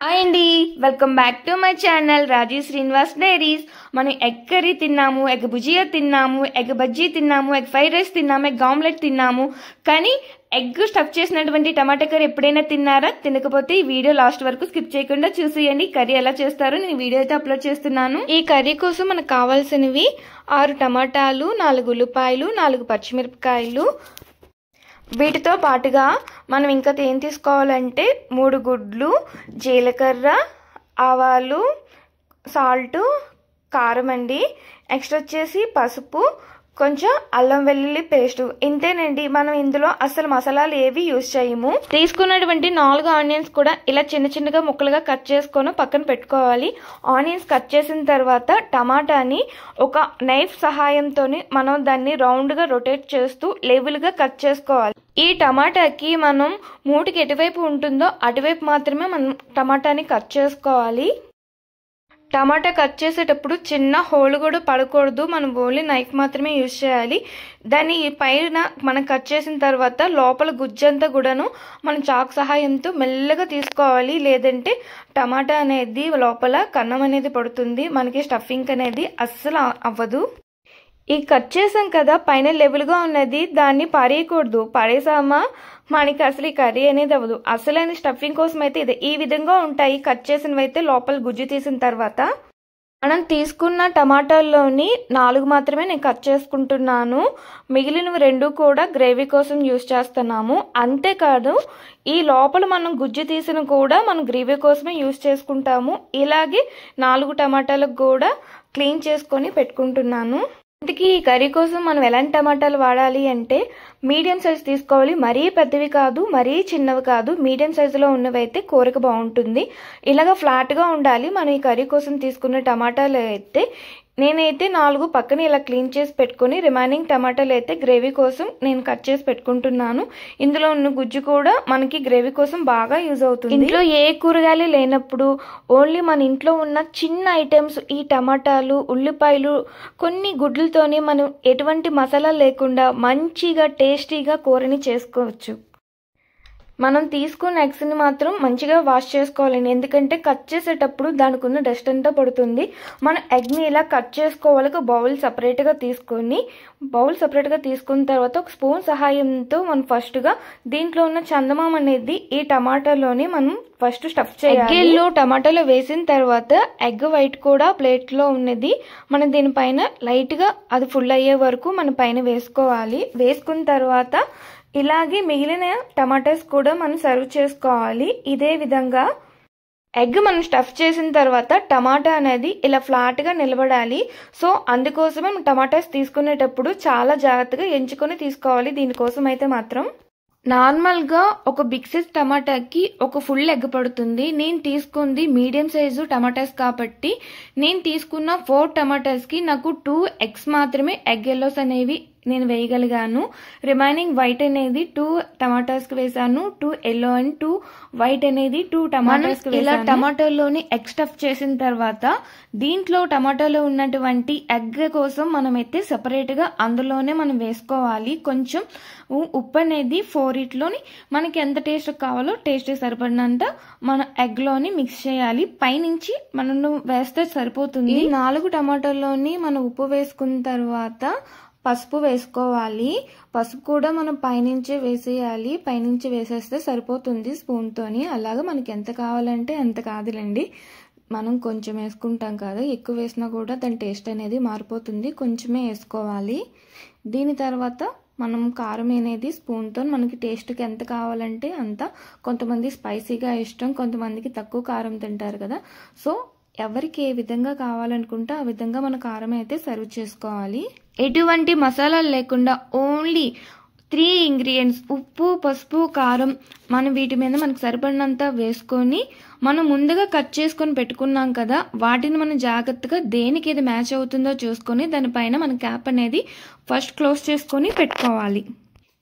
Hi అండి, welcome back to my channel Raji Srinivas diaries. మనం egg curry తిన్నాము, egg bhujia తిన్నాము, ఎగ్ బజ్జీ తిన్నాము, ఎగ్ ఫ్రైడ్ రైస్ తిన్నాము, ఎగ్ ఆమ్లెట్ తిన్నాము. కానీ ఎగ్ స్టఫ్ చేసినటువంటి టమాటా కర్రీ ఎప్పుడైనా తిన్నారా? తినకపోతే ఈ వీడియో లాస్ట్ వరకు స్కిప్ చేయకుండా చూసేయండి. కర్రీ ఎలా చేస్తారో నేను వీడియో అయితే అప్లోడ్ చేస్తున్నాను. ఈ కర్రీ కోసం మనకు కావాల్సినవి 6 టమాటాలు, 4 ఉల్లిపాయలు, 4 పచ్చిమిరపకాయలు. వీటితో పాటుగా మనం ఇంకా ఏం తీసుకోవాలంటే 3 గుడ్లు, జీలకర్ర, ఆవాలు, సాల్ట్, కారం అండి. నెక్స్ట్ వచ్చేసి పసుపు, కొంచెం అల్లం వెల్లుల్లి పేస్ట్. ఇంతేనండి. మనం ఇందులో అసలు మసాలాలు ఏవి యూజ్ చేయము. తీసుకున్నటువంటి 4 ఆనియన్స్ కూడా ఇలా చిన్న చిన్నగా ముక్కలుగా కట్ చేసుకొని పక్కన పెట్టుకోవాలి. ఆనియన్స్ కట్ చేసిన తర్వాత టమాటాని ఒక నైఫ్ సహాయంతో మనం దాన్ని రౌండ్గా రొటేట్ చేస్తూ లెవెల్గా కట్ చేసుకోవాలి. ఈ టమాటాకి మనం మూటికి ఎటువైపు ఉంటుందో అటువైపు మాత్రమే మనం టమాటాని కట్ చేసుకోవాలి. టమాటా కట్ చేసేటప్పుడు చిన్న హోల్ కూడా పడకూడదు. మనం ఓన్లీ నైఫ్ మాత్రమే యూజ్ చేయాలి. దాని పైన మనం కట్ చేసిన తర్వాత లోపల గుజ్జంతా కూడాను మనం చాకు సహాయంతో మెల్లగా తీసుకోవాలి. లేదంటే టమాటా అనేది లోపల కన్నం అనేది పడుతుంది. మనకి స్టఫింగ్ అనేది అస్సలు అవ్వదు. ఈ కట్ చేసాం కదా, పైన లెవెల్గా ఉన్నది, దాన్ని పారేయకూడదు. పారేసామా మనకి అసలు ఈ కర్రీ అనేది అవ్వదు. అసలైన స్టఫింగ్ కోసం అయితే ఇదే ఈ విధంగా ఉంటాయి. కట్ చేసినవి అయితే లోపల గుజ్జు తీసిన తర్వాత మనం తీసుకున్న టమాటాల్లోని 4 మాత్రమే నేను కట్ చేసుకుంటున్నాను. మిగిలినవి 2 కూడా గ్రేవీ కోసం యూజ్ చేస్తున్నాము. అంతేకాదు ఈ లోపల మనం గుజ్జు తీసిన కూడా మనం గ్రేవీ కోసమే యూజ్ చేసుకుంటాము. ఇలాగే 4 టమాటాలకు కూడా క్లీన్ చేసుకొని పెట్టుకుంటున్నాను. ఇంతకీ ఈ కర్రీ కోసం మనం ఎలాంటి టమాటాలు వాడాలి అంటే మీడియం సైజ్ తీసుకోవాలి. మరీ పెద్దవి కాదు, మరీ చిన్నవి కాదు. మీడియం సైజులో ఉన్నవి అయితే కూరకు బాగుంటుంది. ఇలాగ ఫ్లాట్గా ఉండాలి. మనం ఈ కర్రీ కోసం తీసుకున్న టమాటాలు అయితే నేనైతే 4 పక్కన ఇలా క్లీన్ చేసి పెట్టుకుని రిమైనింగ్ టమాటాలు అయితే గ్రేవీ కోసం నేను కట్ చేసి పెట్టుకుంటున్నాను. ఇందులో ఉన్న గుజ్జు కూడా మనకి గ్రేవీ కోసం బాగా యూజ్ అవుతుంది. ఇంట్లో ఏ కూరగాయలు లేనప్పుడు ఓన్లీ మన ఇంట్లో ఉన్న చిన్న ఐటమ్స్ ఈ టమాటాలు, ఉల్లిపాయలు, కొన్ని గుడ్లతోని మనం ఎటువంటి మసాలా లేకుండా మంచిగా టేస్టీగా కూరని చేసుకోవచ్చు. మనం తీసుకున్న ఎగ్స్ని మాత్రం మంచిగా వాష్ చేసుకోవాలండి. ఎందుకంటే కట్ చేసేటప్పుడు దానికి ఉన్న డస్ట్ అంతా పడుతుంది. మనం ఎగ్ని ఇలా కట్ చేసుకోవాలి. ఒక బౌల్ సపరేట్గా తీసుకున్న తర్వాత ఒక స్పూన్ సహాయంతో మనం ఫస్ట్గా దీంట్లో ఉన్న చందమామ అనేది ఈ టమాటాలోని మనం ఫస్ట్ స్టఫ్ చేయాలి. ఎగ్లో టమాటాలో వేసిన తర్వాత ఎగ్ వైట్ కూడా ప్లేట్లో ఉన్నది మనం దీనిపైన లైట్గా అది ఫుల్ అయ్యే వరకు మన పైన వేసుకోవాలి. వేసుకున్న తర్వాత ఇలాగే మిగిలిన టమాటాస్ కూడా మనం సర్వ్ చేసుకోవాలి. ఇదే విధంగా ఎగ్ మనం స్టఫ్ చేసిన తర్వాత టమాటా అనేది ఇలా ఫ్లాట్గా నిలబడాలి. సో అందుకోసమే మనం టమాటాస్ తీసుకునేటప్పుడు చాలా జాగ్రత్తగా ఎంచుకొని తీసుకోవాలి. దీనికోసం అయితే మాత్రం నార్మల్గా ఒక బిగ్ సైజ్ టమాటాకి ఒక ఫుల్ ఎగ్ పడుతుంది. నేను తీసుకుంది మీడియం సైజు టమాటాస్ కాబట్టి నేను తీసుకున్న 4 టమాటాస్కి నాకు 2 ఎగ్స్ మాత్రమే ఎగ్ ఎల్లోస్ అనేవి నేను వేయగలిగాను. రిమైనింగ్ వైట్ అనేది 2 టమాటాస్కి వేసాను. 2 ఎల్లో అండ్ 2 వైట్ అనేది 2 టమాటాస్కి వేసాను. ఇలా టమాటాలోని ఎగ్ స్టఫ్ చేసిన తర్వాత దీంట్లో టమాటాలో ఉన్నటువంటి ఎగ్ కోసం మనమైతే సెపరేట్గా అందులోనే మనం వేసుకోవాలి. కొంచెం ఉప్పు అనేది 4 మనకి ఎంత టేస్ట్ కావాలో టేస్ట్ సరిపడినంత మన ఎగ్లోని మిక్స్ చేయాలి. పైనుంచి మనం వేస్తే సరిపోతుంది. 4 టమాటాల్లోని మనం ఉప్పు వేసుకున్న తర్వాత పసుపు వేసుకోవాలి. పసుపు కూడా మనం పైనుంచి వేసేయాలి. పైనుంచి వేసేస్తే సరిపోతుంది స్పూన్తోని. అలాగా మనకి ఎంత కావాలంటే అంత కాదులేండి. మనం కొంచెం వేసుకుంటాం కదా, ఎక్కువ వేసినా కూడా దాని టేస్ట్ అనేది మారిపోతుంది. కొంచెమే వేసుకోవాలి. దీని తర్వాత మనం కారం అనేది స్పూన్తో మనకి టేస్ట్కి ఎంత కావాలంటే అంత. కొంతమంది స్పైసీగా ఇష్టం, కొంతమందికి తక్కువ కారం తింటారు కదా. సో ఎవరికి ఏ విధంగా కావాలనుకుంటే ఆ విధంగా మన కారం అయితే సర్వ్ చేసుకోవాలి. ఎటువంటి మసాలాలు లేకుండా ఓన్లీ 3 ఇంగ్రీడియంట్స్ ఉప్పు, పసుపు, కారం మనం వీటి మీద మనకు సరిపడినంత వేసుకొని మనం ముందుగా కట్ చేసుకొని పెట్టుకున్నాం కదా, వాటిని మనం జాగ్రత్తగా దేనికి ఏది మ్యాచ్ అవుతుందో చూసుకొని దానిపైన మన క్యాప్ అనేది ఫస్ట్ క్లోజ్ చేసుకొని పెట్టుకోవాలి.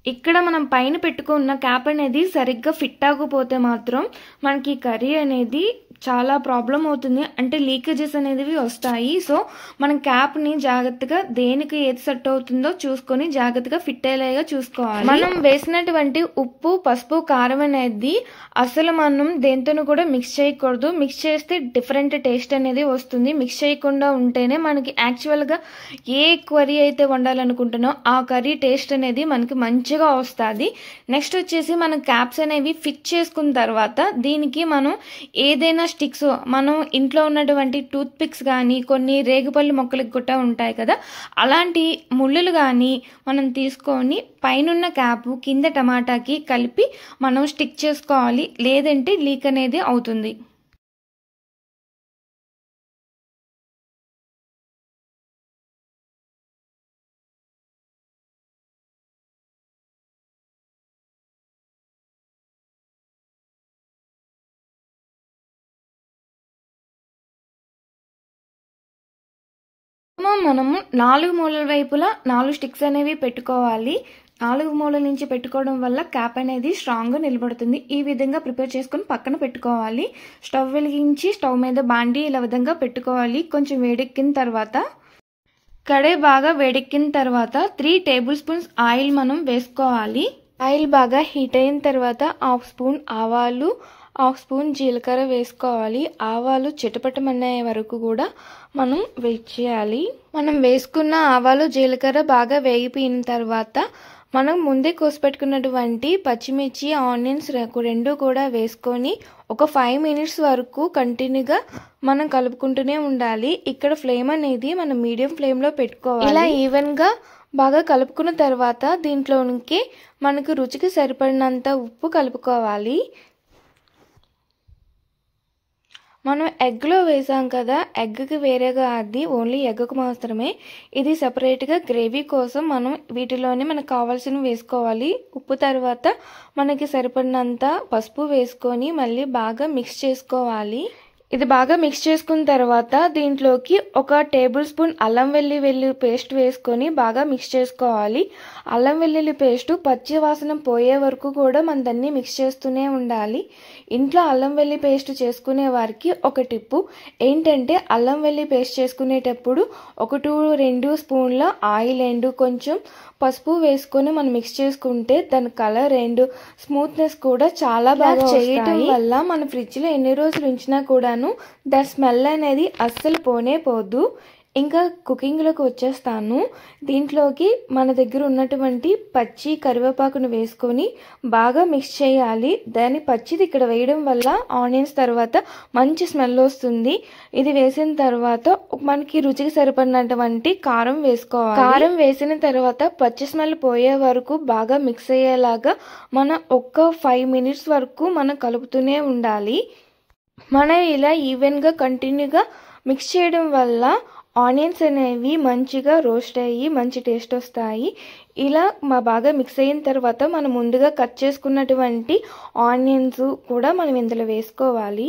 ఇక్కడ మనం పైన పెట్టుకున్న క్యాప్ అనేది సరిగ్గా ఫిట్ అవ్వకపోతే మాత్రం మనకి కర్రీ అనేది చాలా ప్రాబ్లం అవుతుంది, అంటే లీకేజెస్ అనేవి వస్తాయి. సో మనం క్యాప్ని జాగ్రత్తగా దేనికి ఏది సెట్ అవుతుందో చూసుకొని జాగ్రత్తగా ఫిట్ అయ్యేలాగా చూసుకోవాలి. మనం వేసినటువంటి ఉప్పు, పసుపు, కారం అనేది అసలు మనం దేంతోనూ కూడా మిక్స్ చేయకూడదు. మిక్స్ చేస్తే డిఫరెంట్ టేస్ట్ అనేది వస్తుంది. మిక్స్ చేయకుండా ఉంటేనే మనకి యాక్చువల్గా ఏ కర్రీ అయితే వండాలనుకుంటున్నామో ఆ కర్రీ టేస్ట్ అనేది మనకి మంచిగా వస్తుంది. నెక్స్ట్ వచ్చేసి మనం క్యాప్స్ అనేవి ఫిట్ చేసుకున్న తర్వాత దీనికి మనం ఏదైనా స్టిక్స్, మనం ఇంట్లో ఉన్నటువంటి టూత్ పిక్స్ కానీ కొన్ని రేగుపళ్ళు మొక్కలకు కూడా ఉంటాయి కదా, అలాంటి ముళ్ళులు కానీ మనం తీసుకొని పైనున్న క్యాప్ కింద టమాటాకి కలిపి మనం స్టిక్ చేసుకోవాలి, లేదంటే లీక్ అనేది అవుతుంది. మనము 4 మూలల వైపులా 4 స్టిక్స్ అనేవి పెట్టుకోవాలి. 4 మూలల నుంచి పెట్టుకోవడం వల్ల క్యాప్ అనేది స్ట్రాంగ్గా నిలబడుతుంది. ఈ విధంగా ప్రిపేర్ చేసుకొని పక్కన పెట్టుకోవాలి. స్టవ్ వెలిగించి స్టవ్ మీద బాండీ ఇలా విధంగా పెట్టుకోవాలి. కొంచెం వేడెక్కిన తర్వాత కడాయి బాగా వేడెక్కిన తర్వాత 3 టేబుల్ స్పూన్స్ ఆయిల్ మనం వేసుకోవాలి. ఆయిల్ బాగా హీట్ అయిన తర్వాత 1/2 స్పూన్ ఆవాలు, 1/2 స్పూన్ జీలకర్ర వేసుకోవాలి. ఆవాలు చిటపటమనే వరకు కూడా మనం వెయిట్ చేయాలి. మనం వేసుకున్న ఆవాలు, జీలకర్ర బాగా వేగిపోయిన తర్వాత మనం ముందే కోసిపెట్టుకున్నటువంటి పచ్చిమిర్చి, ఆనియన్స్ రెండు కూడా వేసుకొని ఒక 5 మినిట్స్ వరకు కంటిన్యూగా మనం కలుపుకుంటూనే ఉండాలి. ఇక్కడ ఫ్లేమ్ అనేది మనం మీడియం ఫ్లేమ్లో పెట్టుకోవాలి. ఇలా ఈవెన్గా బాగా కలుపుకున్న తర్వాత దీంట్లోనికి మనకు రుచికి సరిపడినంత ఉప్పు కలుపుకోవాలి. మనం ఎగ్లో వేసాం కదా, ఎగ్కి వేరేగా అది ఓన్లీ ఎగ్కు మాత్రమే. ఇది సెపరేట్గా గ్రేవీ కోసం మనం వీటిలోనే మనకు కావాల్సినవి వేసుకోవాలి. ఉప్పు తర్వాత మనకి సరిపడినంత పసుపు వేసుకొని మళ్ళీ బాగా మిక్స్ చేసుకోవాలి. ఇది బాగా మిక్స్ చేసుకున్న తర్వాత దీంట్లోకి 1 టేబుల్ స్పూన్ అల్లం వెల్లుల్లి పేస్ట్ వేసుకొని బాగా మిక్స్ చేసుకోవాలి. అల్లం వెల్లుల్లి పేస్ట్ పచ్చి వాసన పోయే వరకు కూడా మనం దాన్ని మిక్స్ చేస్తూనే ఉండాలి. ఇంట్లో అల్లం వెల్లుల్లి పేస్ట్ చేసుకునే వారికి ఒక టిప్పు ఏంటంటే, అల్లం వెల్లుల్లి పేస్ట్ చేసుకునేటప్పుడు 1-2 స్పూన్ల ఆయిల్ అండ్ కొంచెం పసుపు వేసుకొని మనం మిక్స్ చేసుకుంటే దాని కలర్ అండ్ స్మూత్నెస్ కూడా చాలా బాగా చేయటం వల్ల మన ఫ్రిడ్జ్లో ఎన్ని రోజులు ఉంచినా కూడాను దాని స్మెల్ అనేది అస్సలు పోనే పోదు. ఇంకా కుకింగ్లోకి వచ్చేస్తాను. దీంట్లోకి మన దగ్గర ఉన్నటువంటి పచ్చి కరివేపాకును వేసుకొని బాగా మిక్స్ చేయాలి. దాని పచ్చిది ఇక్కడ వేయడం వల్ల ఆనియన్స్ తర్వాత మంచి స్మెల్ వస్తుంది. ఇది వేసిన తర్వాత మనకి రుచికి సరిపడినటువంటి కారం వేసుకోవాలి. కారం వేసిన తర్వాత పచ్చి స్మెల్ పోయే వరకు బాగా మిక్స్ అయ్యేలాగా మనం 5 మినిట్స్ వరకు మనం కలుపుతూనే ఉండాలి. మనం ఇలా ఈవెన్గా కంటిన్యూగా మిక్స్ చేయడం వల్ల ఆనియన్స్ అనేవి మంచిగా రోస్ట్ అయ్యి మంచి టేస్ట్ వస్తాయి. ఇలా బాగా మిక్స్ అయిన తర్వాత మనం ముందుగా కట్ చేసుకున్నటువంటి ఆనియన్స్ కూడా మనం ఇందులో వేసుకోవాలి.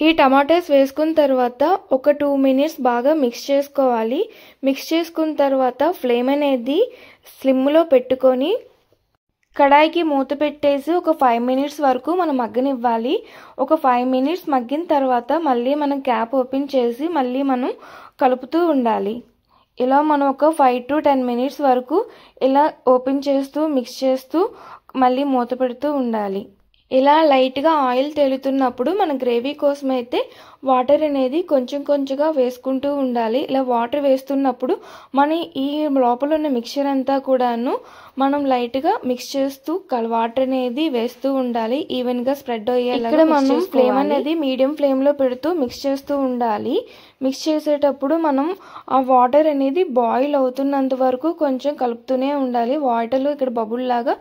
ఈ టమాటాస్ వేసుకున్న తర్వాత ఒక 2 మినిట్స్ బాగా మిక్స్ చేసుకోవాలి. మిక్స్ చేసుకున్న తర్వాత ఫ్లేమ్ అనేది స్లిమ్లో పెట్టుకొని కడాయికి మూత పెట్టేసి ఒక 5 మినిట్స్ వరకు మనం మగ్గనివ్వాలి. ఒక 5 మినిట్స్ మగ్గిన తర్వాత మళ్ళీ మనం క్యాప్ ఓపెన్ చేసి మళ్ళీ మనం కలుపుతూ ఉండాలి. ఇలా మనం ఒక 5 to 10 మినిట్స్ వరకు ఇలా ఓపెన్ చేస్తూ మిక్స్ చేస్తూ మళ్ళీ మూత పెడుతూ ఉండాలి. ఇలా లైట్గా ఆయిల్ తేలుతున్నప్పుడు మన గ్రేవీ కోసం అయితే వాటర్ అనేది కొంచెం కొంచెంగా వేసుకుంటూ ఉండాలి. ఇలా వాటర్ వేస్తున్నప్పుడు మన ఈ లోపల ఉన్న మిక్చర్ అంతా కూడాను మనం లైట్గా మిక్స్ చేస్తూ వాటర్ అనేది వేస్తూ ఉండాలి. ఈవెన్గా స్ప్రెడ్ అయ్యేలాగా. ఇక్కడ మనం ఫ్లేమ్ అనేది మీడియం ఫ్లేమ్లో పెడుతూ మిక్స్ చేస్తూ ఉండాలి. మిక్స్ చేసేటప్పుడు మనం ఆ వాటర్ అనేది బాయిల్ అవుతున్నంత వరకు కొంచెం కలుపుతూనే ఉండాలి. వాటర్ ఇక్కడ బబుల్ లాగా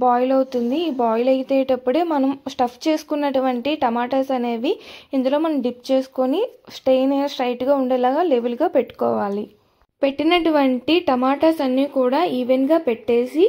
బాయిల్ అవుతుంది. ఈ బాయిల్ అయ్యేటప్పుడే మనం స్టఫ్ చేసుకున్నటువంటి టమాటాస్ అనేవి ఇందులో మనం డిప్ చేసుకొని స్ట్రైట్గా ఉండేలాగా లెవెల్గా పెట్టుకోవాలి. పెట్టినటువంటి టమాటాస్ అన్నీ కూడా ఈవెన్గా పెట్టేసి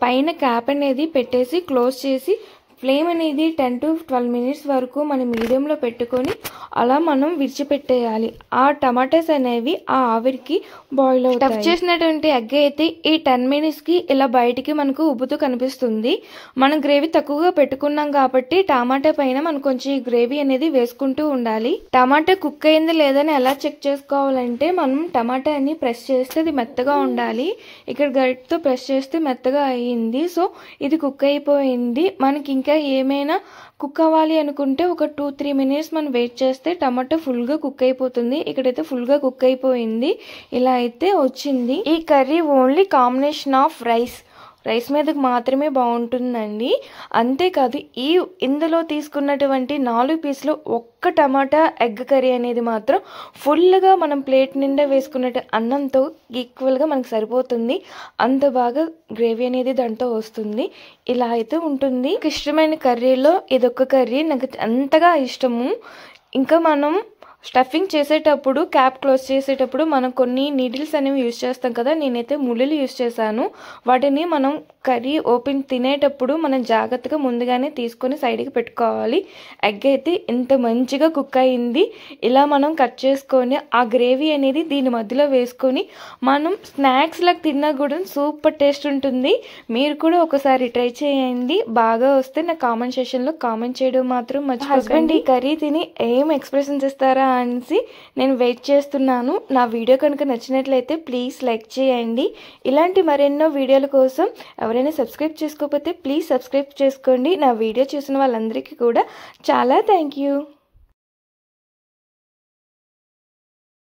పైన క్యాప్ అనేది పెట్టేసి క్లోజ్ చేసి ఫ్లేమ్ అనేది 10 to 12 minutes వరకు మనం మీడియంలో పెట్టుకొని అలా మనం విడిచిపెట్టేయాలి. ఆ టమాటాస్ అనేవి ఆ ఆవిరికి బాయిల్ అవుతాయి. స్టఫ్ చేసినటువంటి ఎగ్ అయితే ఈ 10 minutesకి ఇలా బయటికి మనకు ఉబ్బుతూ కనిపిస్తుంది. మనం గ్రేవీ తక్కువగా పెట్టుకున్నాం కాబట్టి టమాటా పైన మనం కొంచెం గ్రేవీ అనేది వేసుకుంటూ ఉండాలి. టమాటా కుక్ అయింది లేదని ఎలా చెక్ చేసుకోవాలంటే మనం టమాటాని ప్రెస్ చేస్తే అది మెత్తగా ఉండాలి. ఇక్కడ గరిటతో ప్రెస్ చేస్తే మెత్తగా అయ్యింది. సో ఇది కుక్ అయిపోయింది. మనకి ఇంకా ఏమైనా కుక్ అవ్వాలి అనుకుంటే ఒక 2-3 minutes మనం వెయిట్ చేస్తే టమాటో ఫుల్గా కుక్ అయిపోతుంది. ఇక్కడైతే ఫుల్గా కుక్ అయిపోయింది. ఇలా అయితే వచ్చింది. ఈ curry only combination of rice మీదకి మాత్రమే బాగుంటుందండి. అంతేకాదు ఇందులో తీసుకున్నటువంటి 4 పీసులు ఒక్క టమాటా ఎగ్ కర్రీ అనేది మాత్రం ఫుల్గా మనం ప్లేట్ నిండా వేసుకున్నట్టు అన్నంతో ఈక్వల్గా మనకు సరిపోతుంది. అంత బాగా గ్రేవీ అనేది దాంట్లో వస్తుంది. ఇలా అయితే ఉంటుంది. ఇష్టమైన కర్రీలో ఇదొక్క కర్రీ నాకు అంతగా ఇష్టము. ఇంకా మనం స్టఫింగ్ చేసేటప్పుడు క్యాప్ క్లోజ్ చేసేటప్పుడు మనం కొన్ని నీడిల్స్ అనేవి యూజ్ చేస్తాం కదా, నేనైతే ముళ్ళులు యూజ్ చేశాను. వాటిని మనం కర్రీ ఓపెన్ తినేటప్పుడు మనం జాగ్రత్తగా ముందుగానే తీసుకొని సైడ్కి పెట్టుకోవాలి. ఎగ్ అయితే ఇంత మంచిగా కుక్ అయింది. ఇలా మనం కట్ చేసుకొని ఆ గ్రేవీ అనేది దీని మధ్యలో వేసుకొని మనం స్నాక్స్ లాగా తిన్నా కూడా సూపర్ టేస్ట్ ఉంటుంది. మీరు కూడా ఒకసారి ట్రై చేయండి. బాగా వస్తే నా కామెంట్ సెక్షన్లో కామెంట్ చేయడం మాత్రం మర్చిపోకండి. హస్బెండ్ ఈ కర్రీ తిని ఏం ఎక్స్ప్రెషన్స్ ఇస్తారా అనేసి నేను వెయిట్ చేస్తున్నాను. నా వీడియో కనుక నచ్చినట్లయితే ప్లీజ్ లైక్ చేయండి. ఇలాంటి మరెన్నో వీడియోల కోసం ఎవరైనా సబ్స్క్రైబ్ చేసుకోకపోతే ప్లీజ్ సబ్స్క్రైబ్ చేసుకోండి. నా వీడియో చూసిన వాళ్ళందరికీ కూడా చాలా థ్యాంక్ యూ.